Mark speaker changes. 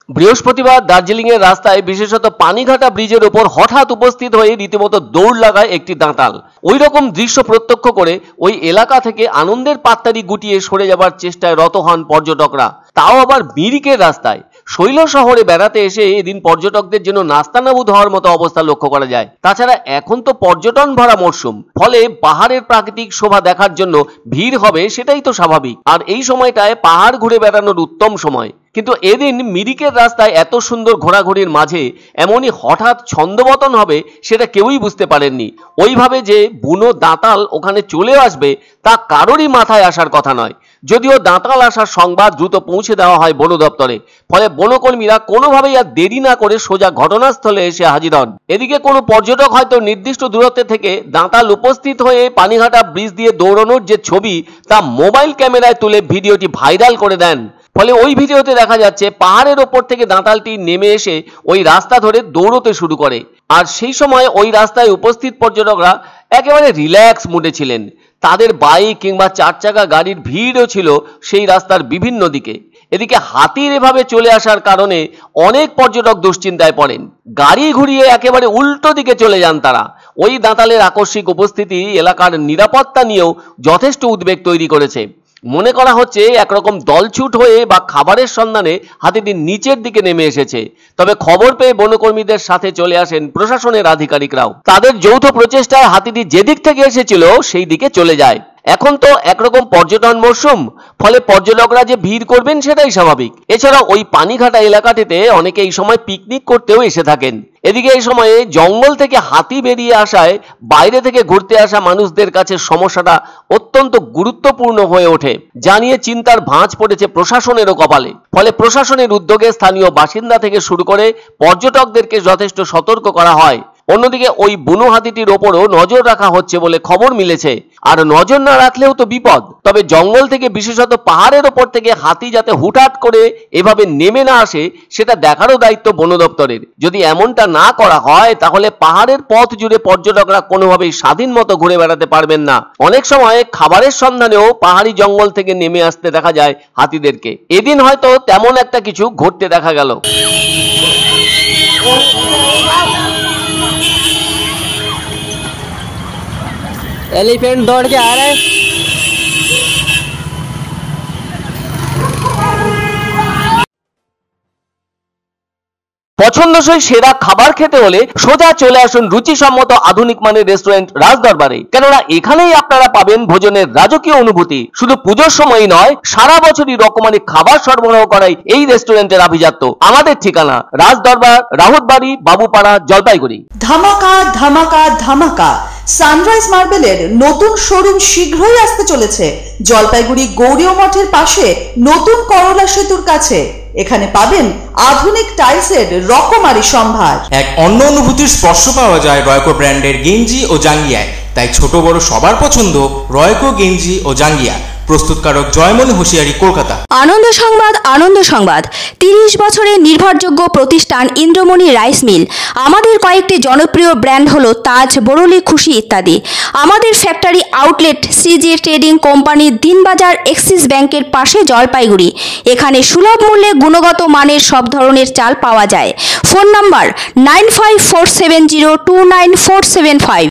Speaker 1: বৃহস্পতিবার দার্জিলিং এর রাস্তায় বিশেষত পানিঘাটা ব্রিজের ওপর হঠাৎ উপস্থিত হয়ে রীতিমতো দৌড় লাগায় একটি দাঁতাল। ওই রকম দৃশ্য প্রত্যক্ষ করে ওই এলাকা থেকে আনন্দের পাত্তারি গুটিয়ে সরে যাবার চেষ্টায় রত হন পর্যটকরা, তাও আবার মিরিকের রাস্তায়। শৈল শহরে বেড়াতে এসে এদিন পর্যটকদের জন্য নাস্তানাবুদ হওয়ার মতো অবস্থা লক্ষ্য করা যায়। তাছাড়া এখন তো পর্যটন ভরা মরশুম, ফলে পাহাড়ের প্রাকৃতিক শোভা দেখার জন্য ভিড় হবে, সেটাই তো স্বাভাবিক। আর এই সময়টায় পাহাড় ঘুরে বেড়ানোর উত্তম সময়। কিন্তু এদিন মিরিকের রাস্তায় এত সুন্দর ঘোরাঘুরির মাঝে এমনই হঠাৎ ছন্দপতন হবে সেটা কেউই বুঝতে পারেননি। ওইভাবে যে বুনো দাঁতাল ওখানে চলে আসবে তা কারোরই মাথায় আসার কথা নয়। যদিও দাঁতাল আসার সংবাদ দ্রুত পৌঁছে দেওয়া হয় বন দপ্তরে, ফলে বনকর্মীরা কোনোভাবেই আর দেরি না করে সোজা ঘটনাস্থলে এসে হাজির হন। এদিকে কোনো পর্যটক হয়তো নির্দিষ্ট দূরত্বে থেকে দাঁতাল উপস্থিত হয়ে পানিঘাটা ব্রিজ দিয়ে দৌড়ানোর যে ছবি তা মোবাইল ক্যামেরায় তুলে ভিডিওটি ভাইরাল করে দেন। ফলে ওই ভিডিওতে দেখা যাচ্ছে পাহাড়ের ওপর থেকে দাঁতালটি নেমে এসে ওই রাস্তা ধরে দৌড়তে শুরু করে। আর সেই সময় ওই রাস্তায় উপস্থিত পর্যটকরা একেবারে রিল্যাক্স মুডে ছিলেন। তাদের বাইক কিংবা 4 চাকা গাড়ির ভিড়ও ছিল সেই রাস্তার বিভিন্ন দিকে। এদিকে হাতির এভাবে চলে আসার কারণে অনেক পর্যটক দুশ্চিন্তায় পড়েন। গাড়ি ঘুরিয়ে একেবারে উল্টো দিকে চলে যান তারা। ওই দাঁতালের আকস্মিক উপস্থিতি এলাকার নিরাপত্তা নিয়েও যথেষ্ট উদ্বেগ তৈরি করেছে। মনে করা হচ্ছে একরকম দলছুট হয়ে বা খাবারের সন্ধানে হাতিটি নিচের দিকে নেমে এসেছে। তবে খবর পেয়ে বনকর্মীদের সাথে চলে আসেন প্রশাসনের আধিকারিকরাও। তাদের যৌথ প্রচেষ্টায় হাতিটি যেদিক থেকে এসেছিল সেই দিকে চলে যায়। এখন তো একরকম পর্যটন মরশুম, ফলে পর্যটকরা যে ভিড় করবেন সেটাই স্বাভাবিক। এছাড়া ওই পানিঘাটা এলাকাটিতে অনেকে এই সময় পিকনিক করতেও এসে থাকেন। এদিকে এই সময়ে জঙ্গল থেকে হাতি বেরিয়ে আসায় বাইরে থেকে ঘুরতে আসা মানুষদের কাছে সমস্যাটা অত্যন্ত গুরুত্বপূর্ণ হয়ে ওঠে, জানিয়ে চিন্তার ভাঁজ পড়েছে প্রশাসনেরও কপালে। ফলে প্রশাসনের উদ্যোগে স্থানীয় বাসিন্দা থেকে শুরু করে পর্যটকদেরকে যথেষ্ট সতর্ক করা হয়। অন্যদিকে ওই বুনো হাতিটির ওপরও নজর রাখা হচ্ছে বলে খবর মিলেছে। আর নজর না রাখলেও তো বিপদ। তবে জঙ্গল থেকে বিশেষত পাহাড়ের ওপর থেকে হাতি যাতে হুটহাট করে এভাবে নেমে না আসে সেটা দেখারও দায়িত্ব বন দপ্তরের। যদি এমনটা না করা হয় তাহলে পাহাড়ের পথ জুড়ে পর্যটকরা কোনোভাবেই স্বাধীন মতো ঘুরে বেড়াতে পারবেন না। অনেক সময় খাবারের সন্ধানেও পাহাড়ি জঙ্গল থেকে নেমে আসতে দেখা যায় হাতিদেরকে। এদিন হয়তো তেমন একটা কিছু ঘটতে দেখা গেল।
Speaker 2: एलिफेंट दौड़ के आ रहा है।
Speaker 1: পছন্দসই সেরা খাবার খেতে হলে সোজা চলে আসুন রুচিসম্মত আধুনিক মানের রেস্টুরেন্ট রাজদরবারে। কেননা এখানেই আপনারা পাবেন ভোজনের রাজকীয় অনুভূতি। শুধু পুজোর সময়ই নয়, সারা বছরই রকমারি খাবার সরবরাহ করাই এই রেস্টুরেন্টের আভিজাত্য। আমাদের ঠিকানা রাজদরবার, রাহুতবাড়ি, বাবুপাড়া, জলপাইগুড়ি।
Speaker 3: ধামাকা ধামাকা ধামাকা, সানরাইজ মার্বেলের নতুন শোরুম শীঘ্রই আসতে চলেছে জলপাইগুড়ি গৌরীয় মঠের পাশে নতুন করলা সেতুর কাছে। এখানে পাবেন আধুনিক টাইলসের রকমারি সম্ভার।
Speaker 4: এক অন্য অনুভূতির স্পর্শ পাওয়া যায় রয়কো ব্র্যান্ডের গেঞ্জি ও জাঙ্গিয়ায়। তাই ছোট বড় সবার পছন্দ রয়কো গেঞ্জি ও জাঙ্গিয়া। প্রস্তুতকারক জয়মনি হোশিয়ারি, কলকাতা।
Speaker 5: আনন্দ সংবাদ, আনন্দ সংবাদ। 30 বছরের নির্ভরযোগ্য প্রতিষ্ঠান ইন্দ্রমণি রাইস মিল। আমাদের কয়েকটি জনপ্রিয় ব্র্যান্ড হলো তাজ, বরলি, খুশি ইত্যাদি। আমাদের factory outlet CG trading company, Dinbazar, axis ব্যাংকের পাশে, জলপাইগুড়ি। এখানে সুলভ মূল্যে গুণগত মানের সব ধরনের চাল পাওয়া যায়। Phone number 9547029475।